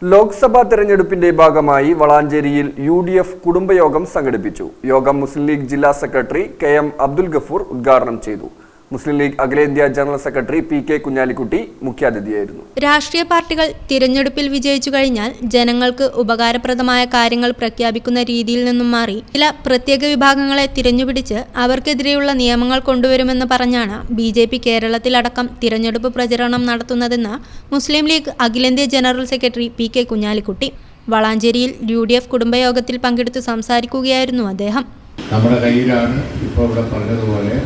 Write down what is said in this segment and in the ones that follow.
ലോക്സഭാ തെരഞ്ഞെടുപ്പിന്റെ ഭാഗമായി വളാഞ്ചേരിയിൽ UDF കുടുംബയോഗം സംഘടിപ്പിച്ചു. യോഗം മുസ്ലിം ലീഗ് ജില്ലാ സെക്രട്ടറി KM അബ്ദുൽ ഗഫൂർ ഉദ്ഘാടനം ചെയ്തു. മുസ്ലിം ലീഗ് അഖിലേന്ത്യാ ജനറൽ സെക്രട്ടറി PK കുഞ്ഞാലിക്കുട്ടി മുഖ്യാതിഥിയായിരുന്നു. രാഷ്ട്രീയ പാർട്ടികൾ തിരഞ്ഞെടുപ്പിൽ വിജയിച്ചു കഴിഞ്ഞാൽ ജനങ്ങൾക്ക് ഉപകാരപ്രദമായ കാര്യങ്ങൾ പ്രഖ്യാപിക്കുന്ന രീതിയിൽ നിന്നും മാറി ചില പ്രത്യേക വിഭാഗങ്ങളെ തിരഞ്ഞുപിടിച്ച് അവർക്കെതിരെയുള്ള നിയമങ്ങൾ കൊണ്ടുവരുമെന്ന് പറഞ്ഞാണ് BJP കേരളത്തിലടക്കം തിരഞ്ഞെടുപ്പ് പ്രചരണം നടത്തുന്നതെന്ന് മുസ്ലിം ലീഗ് അഖിലേന്ത്യാ ജനറൽ സെക്രട്ടറി PK കുഞ്ഞാലിക്കുട്ടി വളാഞ്ചേരിയിൽ UDF കുടുംബയോഗത്തിൽ പങ്കെടുത്ത് സംസാരിക്കുകയായിരുന്നു അദ്ദേഹം. നമ്മുടെ കയ്യിലാണ് ഇപ്പോൾ ഇവിടെ പറഞ്ഞതുപോലെ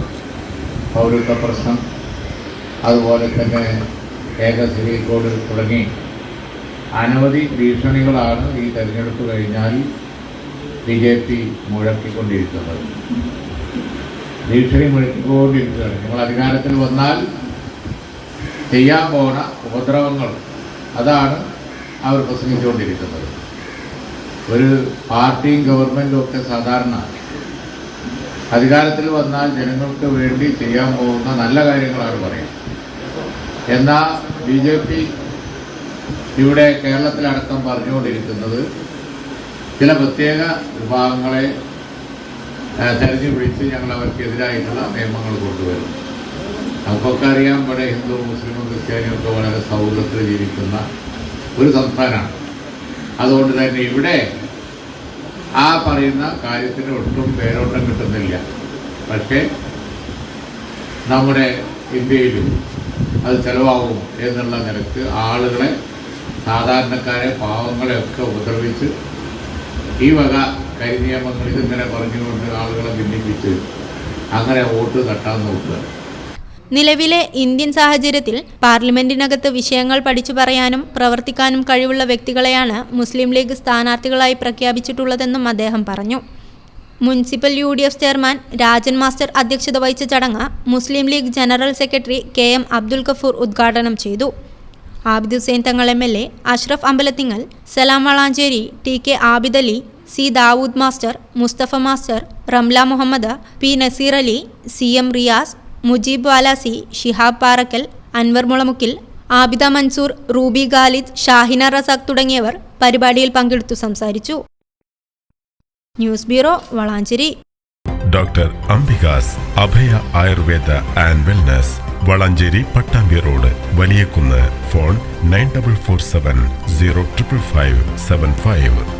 പൗരത്വ പ്രശ്നം, അതുപോലെ തന്നെ സിവിൽ കോഡ് തുടങ്ങി അനവധി ഭീഷണികളാണ് ഈ തെരഞ്ഞെടുപ്പ് കഴിഞ്ഞാൽ BJP മുഴക്കിക്കൊണ്ടിരിക്കുന്നത്. ഭീഷണി മുഴക്കിക്കൊണ്ടിരിക്കുകയാണ്. നമ്മൾ അധികാരത്തിൽ വന്നാൽ ചെയ്യാൻ പോണ ഉപദ്രവങ്ങൾ, അതാണ് അവർ പ്രസംഗിച്ചുകൊണ്ടിരിക്കുന്നത്. ഒരു പാർട്ടിയും ഗവൺമെൻറ്റും ഒക്കെ സാധാരണ അധികാരത്തിൽ വന്നാൽ ജനങ്ങൾക്ക് വേണ്ടി ചെയ്യാൻ പോകുന്ന നല്ല കാര്യങ്ങളാണ് പറയുന്നത്. എന്നാൽ BJP ഇവിടെ കേരളത്തിലടക്കം പറഞ്ഞുകൊണ്ടിരിക്കുന്നത് ചില പ്രത്യേക വിഭാഗങ്ങളെ തെരഞ്ഞു പിടിച്ച് ഞങ്ങൾ അവർക്കെതിരായിട്ടുള്ള നിയമങ്ങൾ കൊണ്ടുവരും. നമുക്കൊക്കെ അറിയാം, ഇവിടെ ഹിന്ദു മുസ്ലിമും ക്രിസ്ത്യാനിയും ഒക്കെ വളരെ സൗഹൃദത്തിൽ ജീവിക്കുന്ന ഒരു സംസ്ഥാനമാണ്. അതുകൊണ്ട് തന്നെ ഇവിടെ ആ പറയുന്ന കാര്യത്തിന് ഒട്ടും പേരോട്ടം കിട്ടുന്നില്ല. പക്ഷേ നമ്മുടെ ഇന്ത്യയിലും അത് ചിലവാകും എന്നുള്ള നിലക്ക് ആളുകളെ, സാധാരണക്കാരെ, പാവങ്ങളെ ഒക്കെ ഉപദ്രവിച്ച് ഈ വക കരിനിയമങ്ങൾ ഇതിങ്ങനെ പറഞ്ഞുകൊണ്ട് ആളുകളെ ഭിന്നിപ്പിച്ച് അങ്ങനെ വോട്ട് തട്ടാൻ നോക്കുക. നിലവിലെ ഇന്ത്യൻ സാഹചര്യത്തിൽ പാർലമെന്റിനകത്ത് വിഷയങ്ങൾ പഠിച്ചു പറയാനും പ്രവർത്തിക്കാനും കഴിവുള്ള വ്യക്തികളെയാണ് മുസ്ലിം ലീഗ് സ്ഥാനാർത്ഥികളായി പ്രഖ്യാപിച്ചിട്ടുള്ളതെന്നും അദ്ദേഹം പറഞ്ഞു. Municipal UDF chairman Rajan master അധ്യക്ഷത വഹിച്ച ചടങ്ങ് Muslim League general secretary KM Abdul Gafoor ഉദ്ഘാടനം ചെയ്തു. Abid Hussain Thangal MLA, Ashraf Ambalathingal, Salam Valanchery, TK Abid Ali, C Dawood master, Musthafa master, Ramla Muhammad, P Naseer Ali, CM Riyas, Mujeeb Valasi, Shihab Parakkal, Anwar Mulamukkil, Abida Mansoor, Ruby Khalid, Shahina Razak തുടങ്ങിയവർ പരിപാടിയിൽ പങ്കെടുത്തു സംസാരിച്ചു. News bureau, Valanchery. Doctor Ambika's Abhaya Ayurveda and wellness, Valanchery Pattambi road, Valiyakunnu. Phone 9447 0555575.